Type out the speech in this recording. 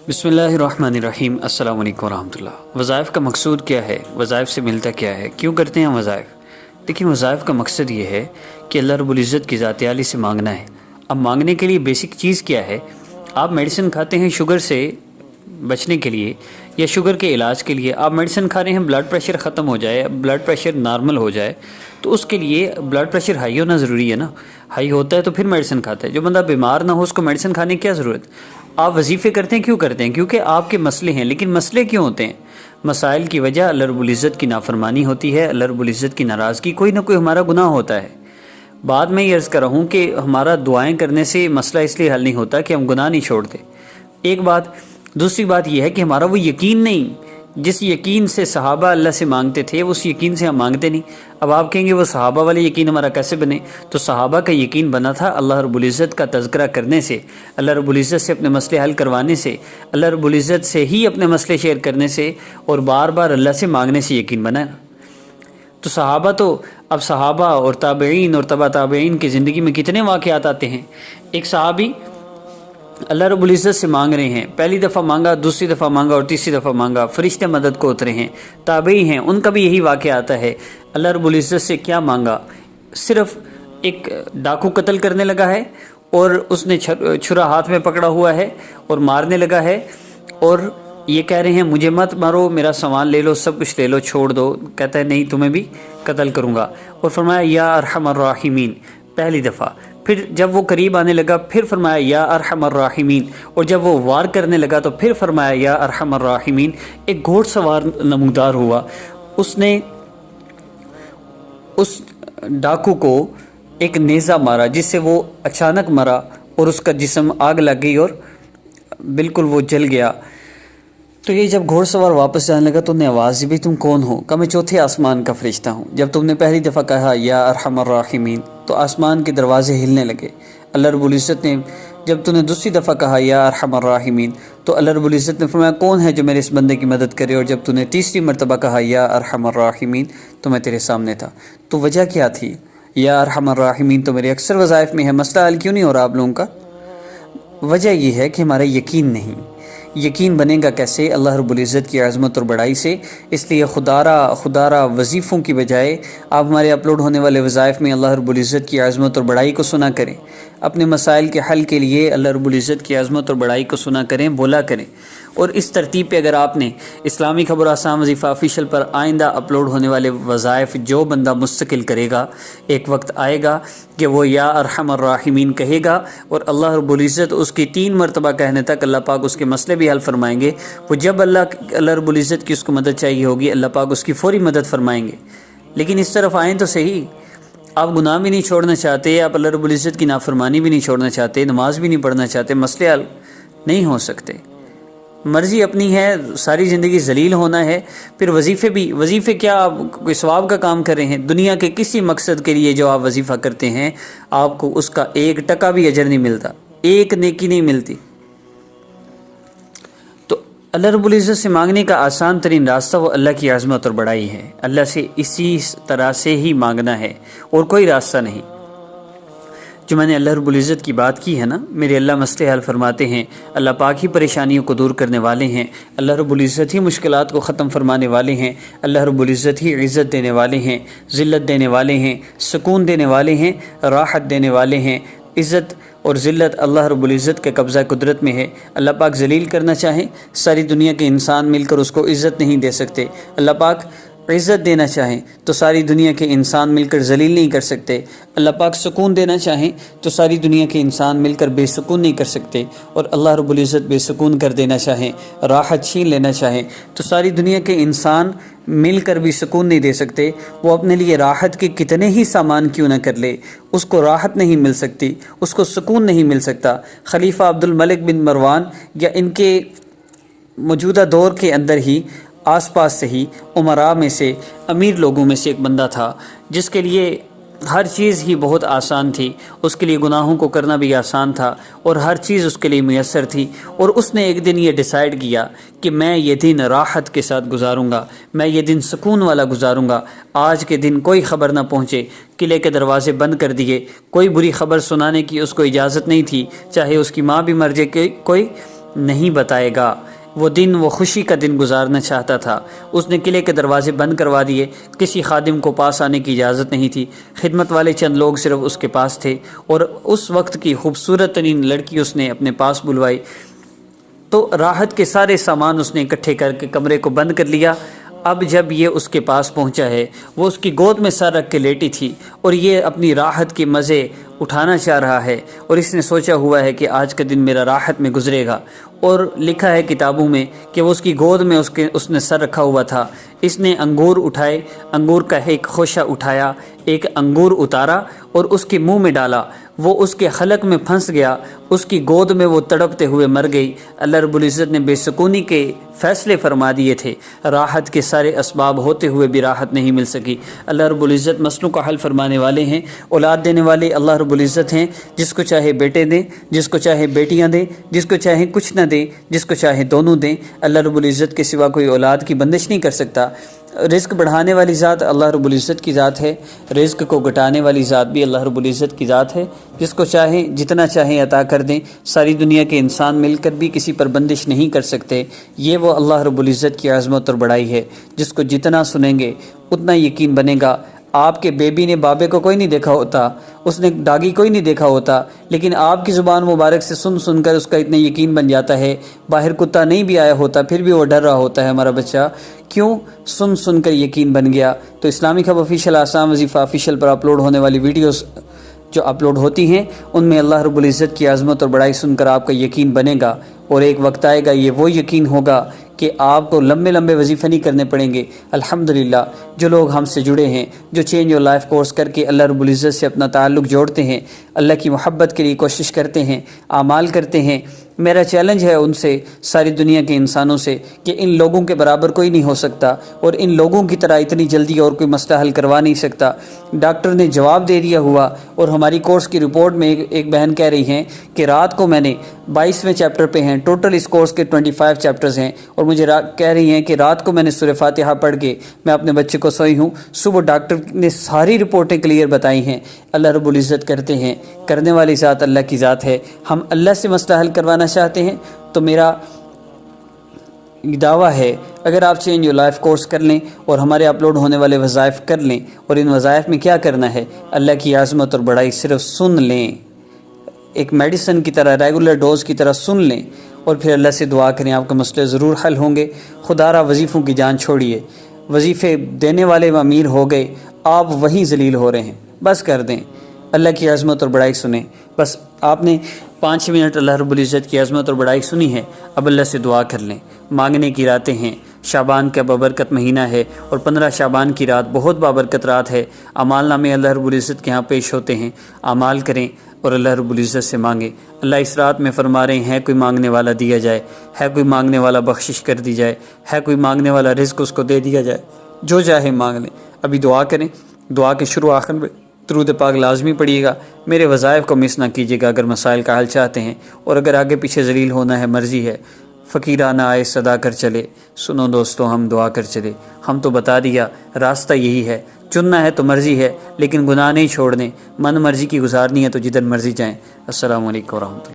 بسم اللہ الرحمن الرحیم۔ السلام علیکم ورحمۃ اللہ۔ وظائف کا مقصود کیا ہے؟ وظائف سے ملتا کیا ہے؟ کیوں کرتے ہیں وظائف؟ دیکھیں، وظائف کا مقصد یہ ہے کہ اللہ رب العزت کی ذات عالی سے مانگنا ہے۔ اب مانگنے کے لیے بیسک چیز کیا ہے؟ آپ میڈیسن کھاتے ہیں شوگر سے بچنے کے لیے یا شوگر کے علاج کے لیے، آپ میڈیسن کھا رہے ہیں، بلڈ پریشر ختم ہو جائے، بلڈ پریشر نارمل ہو جائے، تو اس کے لیے بلڈ پریشر ہائی ہونا ضروری ہے نا۔ ہائی ہوتا ہے تو پھر میڈیسن کھاتا ہے۔ جو بندہ بیمار نہ ہو اس کو میڈیسن کھانے کی کیا ضرورت؟ آپ وظیفے کرتے ہیں، کیوں کرتے ہیں؟ کیونکہ آپ کے مسئلے ہیں۔ لیکن مسئلے کیوں ہوتے ہیں؟ مسائل کی وجہ اللہ رب العزت کی نافرمانی ہوتی ہے، اللہ رب العزت کی ناراضگی، کوئی نہ کوئی ہمارا گناہ ہوتا ہے۔ بعد میں یہ عرض کر رہا ہوں کہ ہمارا دعائیں کرنے سے مسئلہ اس لیے حل نہیں ہوتا کہ ہم گناہ نہیں چھوڑتے، ایک بات۔ دوسری بات یہ ہے کہ ہمارا وہ یقین نہیں، جس یقین سے صحابہ اللہ سے مانگتے تھے اس یقین سے ہم مانگتے نہیں۔ اب آپ کہیں گے وہ صحابہ والے یقین ہمارا کیسے بنے؟ تو صحابہ کا یقین بنا تھا اللہ رب العزت کا تذکرہ کرنے سے، اللہ رب العزت سے اپنے مسئلے حل کروانے سے، اللہ رب العزت سے ہی اپنے مسئلے شیئر کرنے سے اور بار بار اللہ سے مانگنے سے یقین بنا ہے۔ تو صحابہ اور تابعین اور تبع تابعین کی زندگی میں کتنے واقعات آتے ہیں۔ ایک صحابی اللہ رب العزت سے مانگ رہے ہیں، پہلی دفعہ مانگا، دوسری دفعہ مانگا اور تیسری دفعہ مانگا، فرشتے مدد کو اترے ہیں۔ تابعی ہیں، ان کا بھی یہی واقعہ آتا ہے۔ اللہ رب العزت سے کیا مانگا؟ صرف ایک ڈاکو قتل کرنے لگا ہے اور اس نے چھرا ہاتھ میں پکڑا ہوا ہے اور مارنے لگا ہے، اور یہ کہہ رہے ہیں مجھے مت مارو، میرا سامان لے لو، سب کچھ لے لو، چھوڑ دو۔ کہتا ہے نہیں، تمہیں بھی قتل کروں گا۔ اور فرمایا یا ارحم الراحمین پہلی دفعہ، پھر جب وہ قریب آنے لگا پھر فرمایا یا ارحم الراحمین، اور جب وہ وار کرنے لگا تو پھر فرمایا یا ارحم الراحمین۔ ایک گھوڑ سوار نمودار ہوا، اس نے اس ڈاکو کو ایک نیزہ مارا جس سے وہ اچانک مرا اور اس کا جسم آگ لگ گئی اور بالکل وہ جل گیا۔ تو یہ جب گھوڑ سوار واپس جانے لگا تو انہیں آواز دی، بھی تم کون ہو؟ کہا میں چوتھے آسمان کا فرشتہ ہوں۔ جب تم نے پہلی دفعہ کہا یا ارحم الراحمین تو آسمان کے دروازے ہلنے لگے۔ اللہ رب العزت نے جب تم نے دوسری دفعہ کہا یا ارحم الراحمین تو اللہ رب العزت نے فرمایا کون ہے جو میرے اس بندے کی مدد کرے؟ اور جب تم نے تیسری مرتبہ کہا یا ارحم الراحمین تو میں تیرے سامنے تھا۔ تو وجہ کیا تھی؟ یا ارحم الراحمین تو میرے اکثر وظائف میں ہے، مسئلہ حل کیوں نہیں ہو رہا آپ لوگوں کا؟ وجہ یہ ہے کہ ہمارا یقین نہیں۔ یقین بنے گا کیسے؟ اللہ رب العزت کی عظمت اور بڑائی سے۔ اس لیے خدارہ وظیفوں کی بجائے آپ ہمارے اپلوڈ ہونے والے وظائف میں اللہ رب العزت کی عظمت اور بڑائی کو سنا کریں۔ اپنے مسائل کے حل کے لیے اللہ رب العزت کی عظمت اور بڑائی کو سنا کریں، بولا کریں۔ اور اس ترتیب پہ اگر آپ نے اسلامی خبر آسان وظیفہ آفیشیل پر آئندہ اپلوڈ ہونے والے وظائف جو بندہ مستقل کرے گا، ایک وقت آئے گا کہ وہ یا ارحم الراحمین کہے گا اور اللہ رب العزت اس کی 3 مرتبہ کہنے تک اللہ پاک اس کے مسئلے بھی حل فرمائیں گے۔ وہ جب اللہ رب العزت کی اس کو مدد چاہیے ہوگی، اللہ پاک اس کی فوری مدد فرمائیں گے۔ لیکن اس طرف آئیں تو صحیح، آپ گناہ بھی نہیں چھوڑنا چاہتے، آپ اللہ رب العزت کی نافرمانی بھی نہیں چھوڑنا چاہتے، نماز بھی نہیں پڑھنا چاہتے، مسئلے حل نہیں ہو سکتے۔ مرضی اپنی ہے، ساری زندگی ذلیل ہونا ہے۔ پھر وظیفے کیا آپ کوئی ثواب کا کام کر رہے ہیں؟ دنیا کے کسی مقصد کے لیے جو آپ وظیفہ کرتے ہیں آپ کو اس کا 1% بھی اجر نہیں ملتا، ایک نیکی نہیں ملتی۔ تو اللہ رب العزت سے مانگنے کا آسان ترین راستہ وہ اللہ کی عظمت اور بڑائی ہے، اللہ سے اسی طرح سے ہی مانگنا ہے اور کوئی راستہ نہیں۔ جو میں نے اللہ رب العزت کی بات کی ہے نا، میرے اللہ مسئلے حل فرماتے ہیں، اللہ پاک ہی پریشانیوں کو دور کرنے والے ہیں، اللہ رب العزت ہی مشکلات کو ختم فرمانے والے ہیں، اللہ رب العزت ہی عزت دینے والے ہیں، ذلت دینے والے ہیں، سکون دینے والے ہیں، راحت دینے والے ہیں۔ عزت اور ذلت اللہ رب العزت کے قبضہ قدرت میں ہے۔ اللہ پاک ذلیل کرنا چاہیں، ساری دنیا کے انسان مل کر اس کو عزت نہیں دے سکتے۔ اللہ پاک عزت دینا چاہیں تو ساری دنیا کے انسان مل کر ذلیل نہیں کر سکتے۔ اللہ پاک سکون دینا چاہیں تو ساری دنیا کے انسان مل کر بے سکون نہیں کر سکتے، اور اللہ رب العزت بے سکون کر دینا چاہیں، راحت چھین لینا چاہیں تو ساری دنیا کے انسان مل کر بھی سکون نہیں دے سکتے۔ وہ اپنے لیے راحت کے کتنے ہی سامان کیوں نہ کر لے، اس کو راحت نہیں مل سکتی، اس کو سکون نہیں مل سکتا۔ خلیفہ عبد الملک بن مروان یا ان کے موجودہ دور کے اندر ہی آس پاس سے ہی امراء میں سے، امیر لوگوں میں سے ایک بندہ تھا جس کے لیے ہر چیز ہی بہت آسان تھی، اس کے لیے گناہوں کو کرنا بھی آسان تھا اور ہر چیز اس کے لیے میسر تھی۔ اور اس نے ایک دن یہ ڈیسائیڈ کیا کہ میں یہ دن راحت کے ساتھ گزاروں گا، میں یہ دن سکون والا گزاروں گا۔ آج کے دن کوئی خبر نہ پہنچے، قلعے کے دروازے بند کر دیے، کوئی بری خبر سنانے کی اس کو اجازت نہیں تھی، چاہے اس کی ماں بھی مر جائے، کوئی نہیں بتائے گا۔ وہ دن وہ خوشی کا دن گزارنا چاہتا تھا۔ اس نے قلعے کے دروازے بند کروا دیے، کسی خادم کو پاس آنے کی اجازت نہیں تھی، خدمت والے چند لوگ صرف اس کے پاس تھے، اور اس وقت کی خوبصورت ترین لڑکی اس نے اپنے پاس بلوائی تو راحت کے سارے سامان اس نے اکٹھے کر کے کمرے کو بند کر لیا۔ اب جب یہ اس کے پاس پہنچا ہے، وہ اس کی گود میں سر رکھ کے لیٹی تھی اور یہ اپنی راحت کے مزے اٹھانا چاہ رہا ہے، اور اس نے سوچا ہوا ہے کہ آج کا دن میرا راحت میں گزرے گا، اور لکھا ہے کتابوں میں کہ وہ اس کی گود میں اس نے سر رکھا ہوا تھا۔ اس نے انگور اٹھائے، انگور کا ایک خوشہ اٹھایا، ایک انگور اتارا اور اس کے منہ میں ڈالا، وہ اس کے حلق میں پھنس گیا، اس کی گود میں وہ تڑپتے ہوئے مر گئی۔ اللہ رب العزت نے بے سکونی کے فیصلے فرما دیے تھے، راحت کے سارے اسباب ہوتے ہوئے بھی راحت نہیں مل سکی۔ اللہ رب العزت مسئلوں کا حل فرمانے والے ہیں، اولاد دینے والے اللہ رب العزت ہیں، جس کو چاہے بیٹے دیں، جس کو چاہے بیٹیاں دیں، جس کو چاہے کچھ نہ دیں، جس کو چاہے دونوں دیں۔ اللہ رب العزت کے سوا کوئی اولاد کی بندش نہیں کر سکتا۔ رزق بڑھانے والی ذات اللہ رب العزت کی ذات ہے، رزق کو گھٹانے والی ذات بھی اللہ رب العزت کی ذات ہے۔ جس کو چاہیں جتنا چاہیں عطا کر دیں، ساری دنیا کے انسان مل کر بھی کسی پر بندش نہیں کر سکتے۔ یہ وہ اللہ رب العزت کی عظمت اور بڑائی ہے، جس کو جتنا سنیں گے اتنا یقین بنے گا۔ آپ کے بیبی نے بابے کو کوئی نہیں دیکھا ہوتا، اس نے ڈاگی کوئی نہیں دیکھا ہوتا، لیکن آپ کی زبان مبارک سے سن کر اس کا اتنا یقین بن جاتا ہے۔ باہر کتا نہیں بھی آیا ہوتا پھر بھی وہ ڈر رہا ہوتا ہے ہمارا بچہ، کیوں؟ سن کر یقین بن گیا۔ تو اسلامک ہب آفیشیل آسام وظیفہ آفیشیل پر اپلوڈ ہونے والی ویڈیوز جو اپلوڈ ہوتی ہیں، ان میں اللہ رب العزت کی عظمت اور بڑائی سن کر آپ کا یقین بنے گا، اور ایک وقت آئے گا یہ وہ یقین ہوگا کہ آپ کو لمبے لمبے وظیفے نہیں کرنے پڑیں گے۔ الحمدللہ جو لوگ ہم سے جڑے ہیں، جو چینج یور لائف کورس کر کے اللہ رب العزت سے اپنا تعلق جوڑتے ہیں، اللہ کی محبت کے لیے کوشش کرتے ہیں، اعمال کرتے ہیں، میرا چیلنج ہے ان سے، ساری دنیا کے انسانوں سے، کہ ان لوگوں کے برابر کوئی نہیں ہو سکتا، اور ان لوگوں کی طرح اتنی جلدی اور کوئی مسئلہ حل کروا نہیں سکتا۔ ڈاکٹر نے جواب دے دیا ہوا، اور ہماری کورس کی رپورٹ میں ایک بہن کہہ رہی ہیں کہ رات کو میں نے 22ویں چیپٹر پہ ہیں، ٹوٹل اس کورس کے 25 چیپٹرز ہیں، اور مجھے کہہ رہی ہیں کہ رات کو میں نے سورہ فاتحہ پڑھ کے میں اپنے بچے کو سوئی ہوں، صبح ڈاکٹر نے ساری رپورٹیں کلیئر بتائی ہیں۔ اللہ رب العزت کرتے ہیں، کرنے والی ذات اللہ کی ذات ہے۔ ہم اللہ سے مسئلہ حل کروانا چاہتے ہیں تو میرا دعویٰ ہے، اگر آپ چینج یور لائف کورس کر لیں اور ہمارے اپلوڈ ہونے والے وظائف کر لیں، اور ان وظائف میں کیا کرنا ہے، اللہ کی عظمت اور بڑائی صرف سن لیں، ایک میڈیسن کی طرح، ریگولر ڈوز کی طرح سن لیں، اور پھر اللہ سے دعا کریں، آپ کے مسئلے ضرور حل ہوں گے۔ خدا را وظیفوں کی جان چھوڑیے، وظیفے دینے والے امیر ہو گئے، آپ وہیں ذلیل ہو رہے ہیں، بس کر دیں، اللہ کی عظمت اور بڑائی سنیں۔ بس آپ نے 5 منٹ اللہ رب العزت کی عظمت اور بڑائی سنی ہے، اب اللہ سے دعا کر لیں۔ مانگنے کی راتیں ہیں، شعبان کا بابرکت مہینہ ہے، اور 15 شعبان کی رات بہت بابرکت رات ہے۔ اعمال نامے اللہ رب العزت کے ہاں پیش ہوتے ہیں، اعمال کریں اور اللہ رب العزت سے مانگیں۔ اللہ اس رات میں فرما رہے ہیں، کوئی مانگنے والا دیا جائے، ہے کوئی مانگنے والا بخشش کر دی جائے، ہے کوئی مانگنے والا رزق اس کو دے دیا جائے، جو چاہے مانگ لیں۔ ابھی دعا کریں، دعا کے شروع آخر میں درود پاک لازمی پڑھیے گا۔ میرے وظائف کو مس نہ کیجیے گا اگر مسائل کا حل چاہتے ہیں، اور اگر آگے پیچھے ذلیل ہونا ہے مرضی ہے۔ فقیرانہ آئے صدا کر چلے، سنو دوستو ہم دعا کر چلے۔ ہم تو بتا دیا راستہ یہی ہے، چننا ہے تو مرضی ہے، لیکن گناہ نہیں چھوڑنے، من مرضی کی گزارنی ہے تو جدھر مرضی جائیں۔ السلام علیکم ورحمۃ اللہ۔